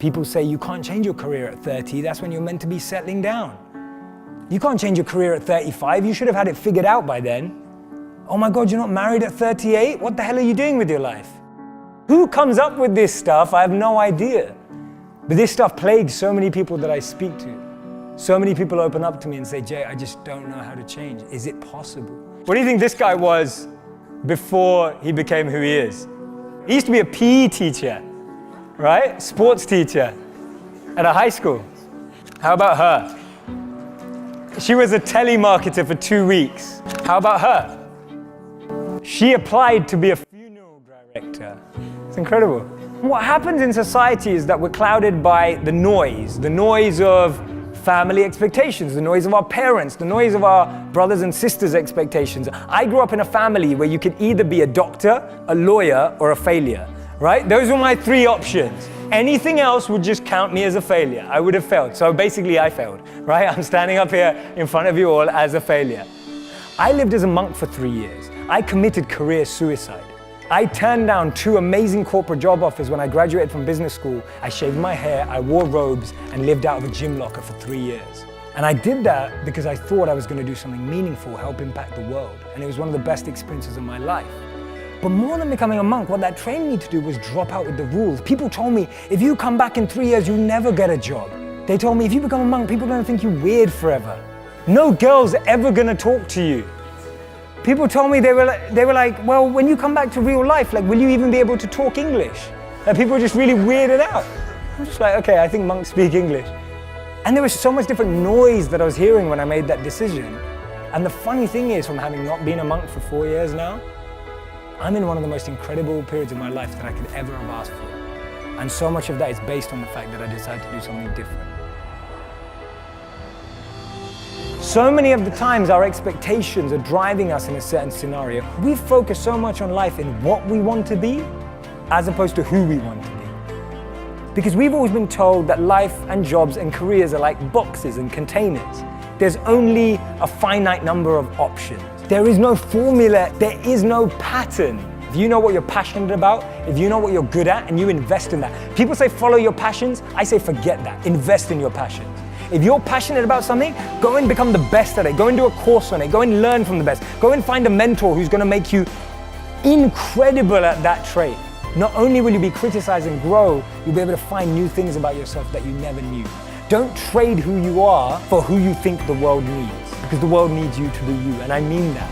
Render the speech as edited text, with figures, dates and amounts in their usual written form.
People say you can't change your career at 30, that's when you're meant to be settling down. You can't change your career at 35, you should have had it figured out by then. Oh my God, you're not married at 38? What the hell are you doing with your life? Who comes up with this stuff? I have no idea. But this stuff plagues so many people that I speak to. So many people open up to me and say, Jay, I just don't know how to change. Is it possible? What do you think this guy was before he became who he is? He used to be a PE teacher, right? Sports teacher at a high school. How about her? She was a telemarketer for 2 weeks. How about her? She applied to be a funeral director. It's incredible. What happens in society is that we're clouded by the noise of family expectations, the noise of our parents, the noise of our brothers and sisters' expectations. I grew up in a family where you could either be a doctor, a lawyer, or a failure, right? Those were my 3 options. Anything else would just count me as a failure. I would have failed. So basically I failed, right? I'm standing up here in front of you all as a failure. I lived as a monk for 3 years. I committed career suicide. I turned down 2 amazing corporate job offers when I graduated from business school. I shaved my hair, I wore robes, and lived out of a gym locker for 3 years. And I did that because I thought I was going to do something meaningful, help impact the world. And it was one of the best experiences of my life. But more than becoming a monk, what that trained me to do was drop out with the rules. People told me, if you come back in 3 years, you'll never get a job. They told me, if you become a monk, people don't think you're weird forever. No girl's ever gonna talk to you. People told me, they were like, well, when you come back to real life, like, will you even be able to talk English? Like, people were just really weirded out. I'm just like, okay, I think monks speak English. And there was so much different noise that I was hearing when I made that decision. And the funny thing is, from having not been a monk for 4 years now, I'm in one of the most incredible periods of my life that I could ever have asked for. And so much of that is based on the fact that I decided to do something different. So many of the times our expectations are driving us in a certain scenario. We focus so much on life in what we want to be as opposed to who we want to be. Because we've always been told that life and jobs and careers are like boxes and containers. There's only a finite number of options. There is no formula, there is no pattern. If you know what you're passionate about, if you know what you're good at, and you invest in that. People say follow your passions, I say forget that, invest in your passions. If you're passionate about something, go and become the best at it. Go and do a course on it, go and learn from the best. Go and find a mentor who's gonna make you incredible at that trait. Not only will you be criticized and grow, you'll be able to find new things about yourself that you never knew. Don't trade who you are for who you think the world needs, because the world needs you to be you, and I mean that.